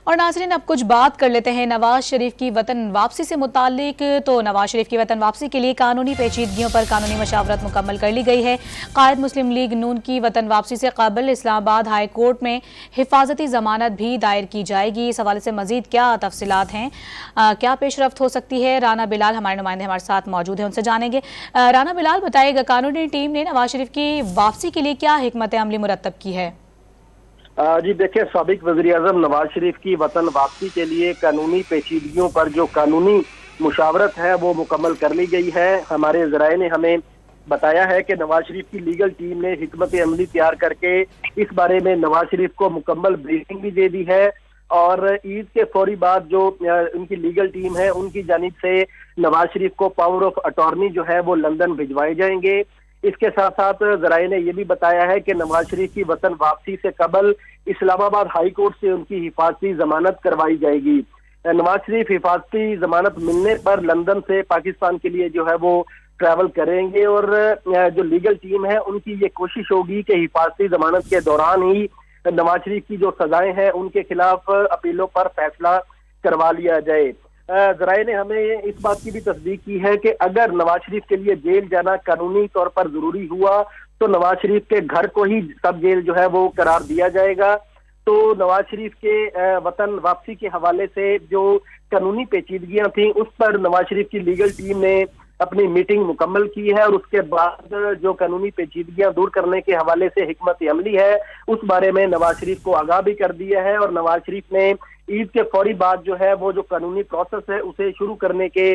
اور ناظرین اب کچھ بات کر لیتے ہیں نواز شریف کی وطن واپسی سے متعلق۔ تو نواز شریف کی وطن واپسی کے لیے قانونی پیچیدگیوں پر قانونی مشاورت مکمل کر لی گئی ہے۔ قائد مسلم لیگ نون کی وطن واپسی سے قبل اسلام آباد ہائی کورٹ میں حفاظتی ضمانت بھی دائر کی جائے گی۔ اس حوالے سے مزید کیا تفصیلات ہیں، کیا پیش رفت ہو سکتی ہے، رانا بلال ہمارے نمائندے ہمارے ساتھ موجود ہیں، ان سے جانیں گے۔ رانا بلال بتائیے گا، قانونی ٹیم نے نواز شریف کی واپسی کے لیے کیا حکمت عملی مرتب کی ہے؟ جی دیکھیں، سابق وزیراعظم نواز شریف کی وطن واپسی کے لیے قانونی پیچیدگیوں پر جو قانونی مشاورت ہے وہ مکمل کر لی گئی ہے۔ ہمارے ذرائع نے ہمیں بتایا ہے کہ نواز شریف کی لیگل ٹیم نے حکمت عملی تیار کر کے اس بارے میں نواز شریف کو مکمل بریفنگ بھی دے دی ہے، اور عید کے فوری بعد جو ان کی لیگل ٹیم ہے ان کی جانب سے نواز شریف کو پاور آف اٹارنی جو ہے وہ لندن بھجوائے جائیں گے۔ اس کے ساتھ ساتھ ذرائع نے یہ بھی بتایا ہے کہ نواز شریف کی وطن واپسی سے قبل اسلام آباد ہائی کورٹ سے ان کی حفاظتی ضمانت کروائی جائے گی۔ نواز شریف حفاظتی ضمانت ملنے پر لندن سے پاکستان کے لیے جو ہے وہ ٹریول کریں گے، اور جو لیگل ٹیم ہے ان کی یہ کوشش ہوگی کہ حفاظتی ضمانت کے دوران ہی نواز شریف کی جو سزائیں ہیں ان کے خلاف اپیلوں پر فیصلہ کروا لیا جائے۔ ذرائع نے ہمیں اس بات کی بھی تصدیق کی ہے کہ اگر نواز شریف کے لیے جیل جانا قانونی طور پر ضروری ہوا تو نواز شریف کے گھر کو ہی سب جیل جو ہے وہ قرار دیا جائے گا۔ تو نواز شریف کے وطن واپسی کے حوالے سے جو قانونی پیچیدگیاں تھیں اس پر نواز شریف کی لیگل ٹیم نے اپنی میٹنگ مکمل کی ہے، اور اس کے بعد جو قانونی پیچیدگیاں دور کرنے کے حوالے سے حکمت عملی ہے اس بارے میں نواز شریف کو آگاہ بھی کر دیا ہے، اور نواز شریف نے عید کے فوری بعد جو ہے وہ جو قانونی پروسیس ہے اسے شروع کرنے کے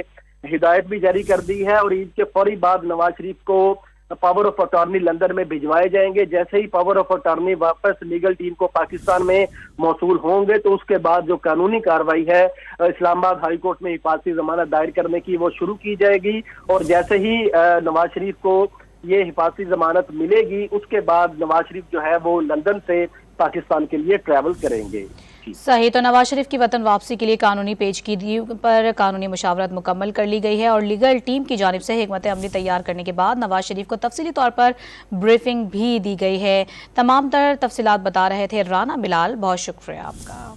ہدایت بھی جاری کر دی ہے، اور عید کے فوری بعد نواز شریف کو پاور آف اٹارنی لندن میں بھجوائے جائیں گے۔ جیسے ہی پاور آف اٹارنی واپس لیگل ٹیم کو پاکستان میں موصول ہوں گے تو اس کے بعد جو قانونی کارروائی ہے اسلام آباد ہائی کورٹ میں حفاظتی ضمانت دائر کرنے کی وہ شروع کی جائے گی، اور جیسے ہی نواز شریف کو یہ حفاظتی ضمانت ملے گی اس کے بعد نواز شریف جو ہے وہ لندن سے پاکستان کے لیے ٹریول کریں گے۔ صحیح، تو نواز شریف کی وطن واپسی کے لیے قانونی پیچیدگیوں پر قانونی مشاورت مکمل کر لی گئی ہے، اور لیگل ٹیم کی جانب سے حکمت عملی تیار کرنے کے بعد نواز شریف کو تفصیلی طور پر بریفنگ بھی دی گئی ہے۔ تمام تر تفصیلات بتا رہے تھے رانا بلال، بہت شکریہ آپ کا۔